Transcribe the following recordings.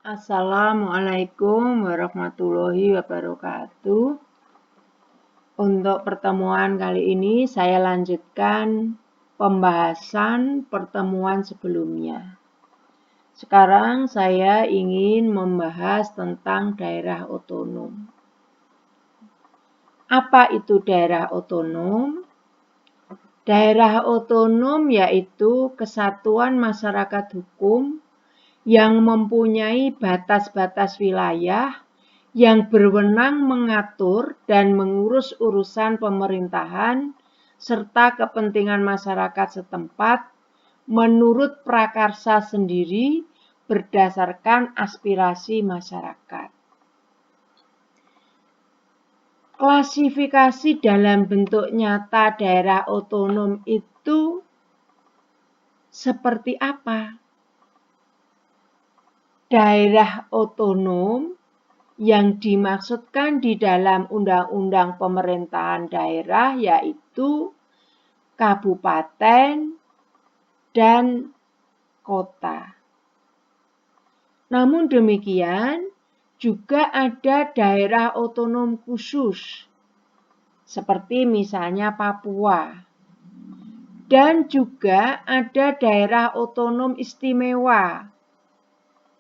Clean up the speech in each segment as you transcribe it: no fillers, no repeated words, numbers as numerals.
Assalamualaikum warahmatullahi wabarakatuh. Untuk pertemuan kali ini saya lanjutkan pembahasan pertemuan sebelumnya. Sekarang saya ingin membahas tentang daerah otonom. Apa itu daerah otonom? Daerah otonom yaitu kesatuan masyarakat hukum yang mempunyai batas-batas wilayah yang berwenang mengatur dan mengurus urusan pemerintahan serta kepentingan masyarakat setempat menurut prakarsa sendiri berdasarkan aspirasi masyarakat. Klasifikasi dalam bentuk nyata daerah otonom itu seperti apa? Daerah otonom yang dimaksudkan di dalam Undang-Undang Pemerintahan Daerah yaitu kabupaten dan kota. Namun demikian, juga ada daerah otonom khusus, seperti misalnya Papua. Dan juga ada daerah otonom istimewa.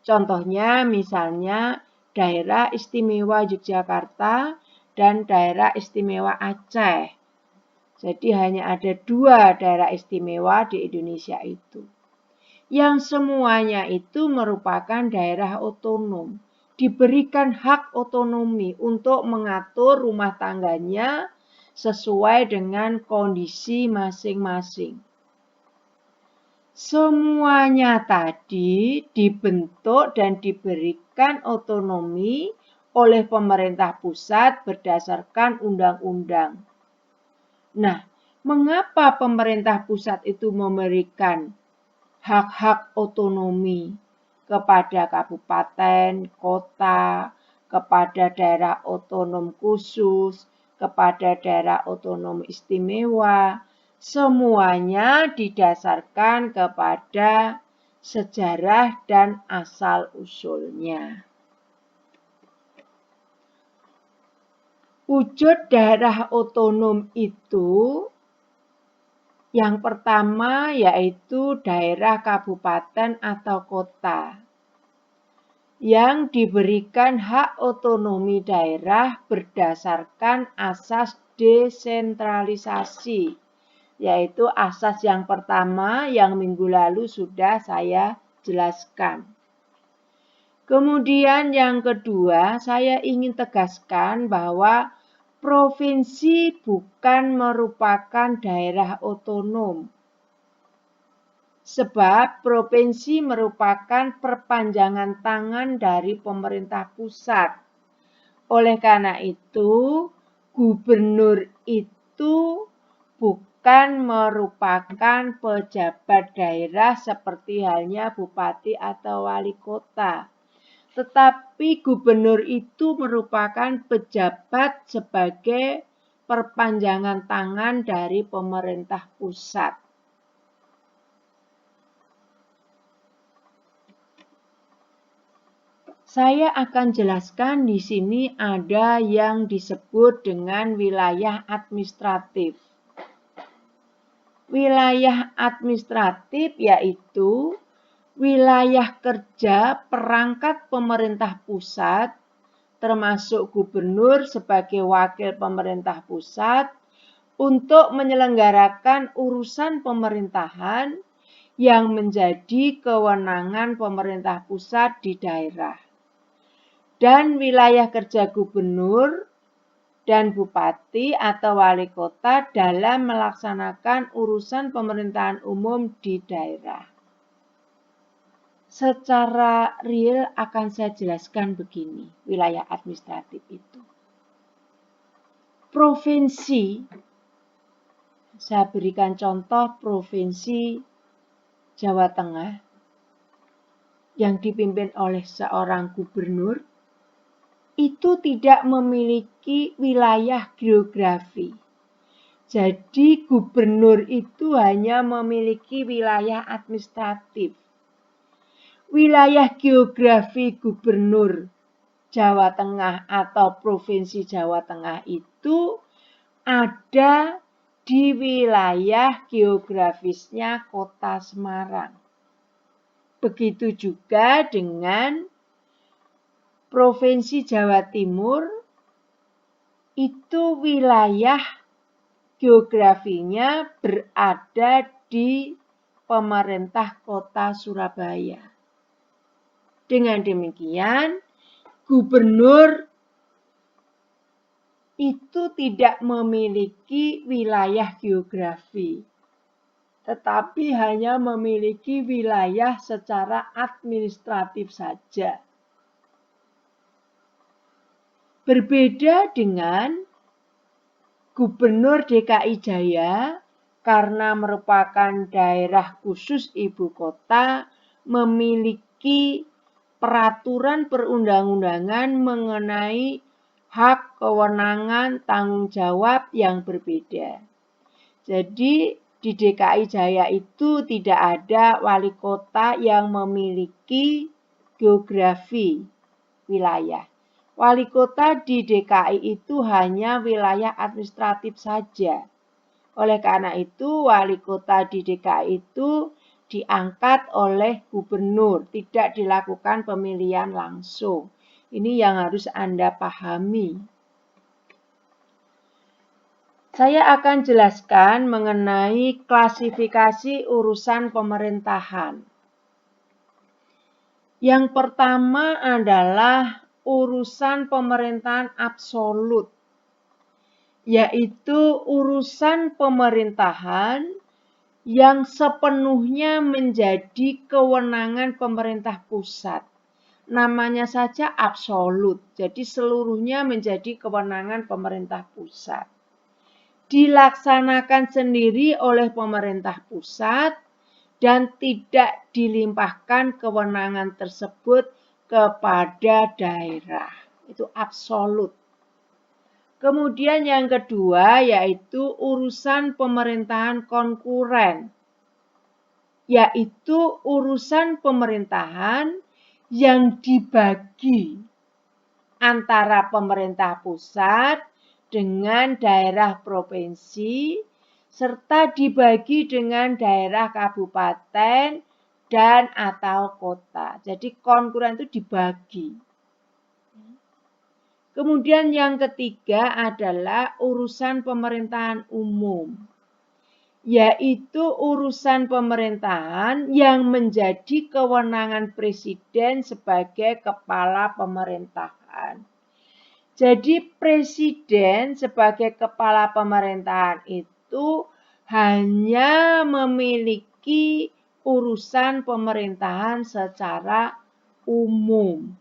Contohnya misalnya daerah istimewa Yogyakarta dan daerah istimewa Aceh. Jadi hanya ada 2 daerah istimewa di Indonesia itu. Yang semuanya itu merupakan daerah otonom. Diberikan hak otonomi untuk mengatur rumah tangganya sesuai dengan kondisi masing-masing. Semuanya tadi dibentuk dan diberikan otonomi oleh pemerintah pusat berdasarkan undang-undang. Nah, mengapa pemerintah pusat itu memberikan hak-hak otonomi kepada kabupaten, kota, kepada daerah otonom khusus, kepada daerah otonom istimewa? Semuanya didasarkan kepada sejarah dan asal-usulnya. Wujud daerah otonom itu yang pertama yaitu daerah kabupaten atau kota yang diberikan hak otonomi daerah berdasarkan asas desentralisasi. Yaitu asas yang pertama yang minggu lalu sudah saya jelaskan. Kemudian yang kedua, saya ingin tegaskan bahwa provinsi bukan merupakan daerah otonom. Sebab provinsi merupakan perpanjangan tangan dari pemerintah pusat. Oleh karena itu, gubernur itu bukan merupakan pejabat daerah seperti halnya bupati atau wali kota. Tetapi gubernur itu merupakan pejabat sebagai perpanjangan tangan dari pemerintah pusat. Saya akan jelaskan di sini ada yang disebut dengan wilayah administratif. Wilayah administratif yaitu wilayah kerja perangkat pemerintah pusat, termasuk gubernur sebagai wakil pemerintah pusat, untuk menyelenggarakan urusan pemerintahan yang menjadi kewenangan pemerintah pusat di daerah. Dan wilayah kerja gubernur dan bupati atau wali kota dalam melaksanakan urusan pemerintahan umum di daerah. Secara real akan saya jelaskan begini, wilayah administratif itu. Provinsi, saya berikan contoh provinsi Jawa Tengah yang dipimpin oleh seorang gubernur, itu tidak memiliki wilayah geografi. Jadi gubernur itu hanya memiliki wilayah administratif. wilayah geografi Gubernur Jawa Tengah atau Provinsi Jawa Tengah itu ada di wilayah geografisnya Kota Semarang. Begitu juga dengan Provinsi Jawa Timur, itu wilayah geografinya berada di pemerintah Kota Surabaya. Dengan demikian, gubernur itu tidak memiliki wilayah geografi, tetapi hanya memiliki wilayah secara administratif saja. Berbeda dengan Gubernur DKI Jaya, karena merupakan daerah khusus ibu kota, memiliki peraturan perundang-undangan mengenai hak, kewenangan, tanggung jawab yang berbeda. Jadi di DKI Jaya itu tidak ada wali kota yang memiliki geografi wilayah. Wali kota di DKI itu hanya wilayah administratif saja. Oleh karena itu, wali kota di DKI itu diangkat oleh gubernur, tidak dilakukan pemilihan langsung. Ini yang harus Anda pahami. Saya akan jelaskan mengenai klasifikasi urusan pemerintahan. Yang pertama adalah urusan pemerintahan absolut, yaitu urusan pemerintahan yang sepenuhnya menjadi kewenangan pemerintah pusat. Namanya saja absolut, jadi seluruhnya menjadi kewenangan pemerintah pusat. Dilaksanakan sendiri oleh pemerintah pusat dan tidak dilimpahkan kewenangan tersebut kepada daerah. Itu absolut. Kemudian yang kedua yaitu urusan pemerintahan konkuren, yaitu urusan pemerintahan yang dibagi antara pemerintah pusat dengan daerah provinsi, serta dibagi dengan daerah kabupaten dan atau kota. Jadi konkuren itu dibagi. Kemudian yang ketiga adalah urusan pemerintahan umum, yaitu urusan pemerintahan yang menjadi kewenangan presiden sebagai kepala pemerintahan. Jadi presiden sebagai kepala pemerintahan itu hanya memiliki urusan pemerintahan secara umum.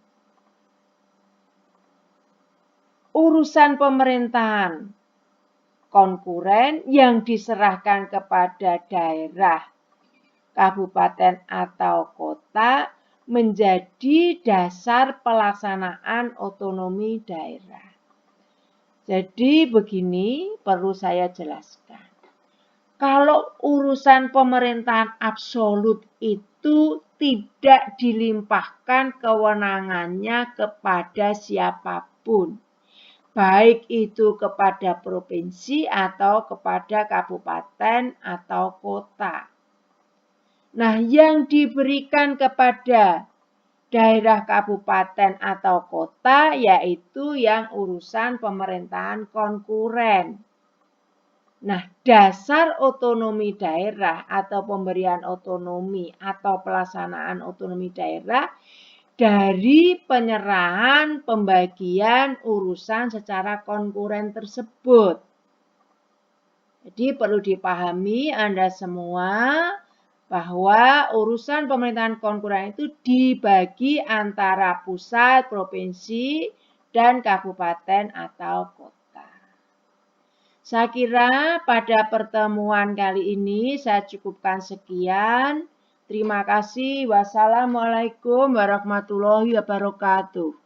Urusan pemerintahan konkuren yang diserahkan kepada daerah, kabupaten atau kota menjadi dasar pelaksanaan otonomi daerah. Jadi begini perlu saya jelaskan. Kalau urusan pemerintahan absolut itu tidak dilimpahkan kewenangannya kepada siapapun, baik itu kepada provinsi atau kepada kabupaten atau kota. Nah, yang diberikan kepada daerah, kabupaten atau kota yaitu yang urusan pemerintahan konkuren. Nah, dasar otonomi daerah atau pemberian otonomi atau pelaksanaan otonomi daerah dari penyerahan pembagian urusan secara konkuren tersebut. Jadi perlu dipahami Anda semua bahwa urusan pemerintahan konkuren itu dibagi antara pusat, provinsi, dan kabupaten atau kota. Saya kira pada pertemuan kali ini saya cukupkan sekian. Terima kasih. Wassalamualaikum warahmatullahi wabarakatuh.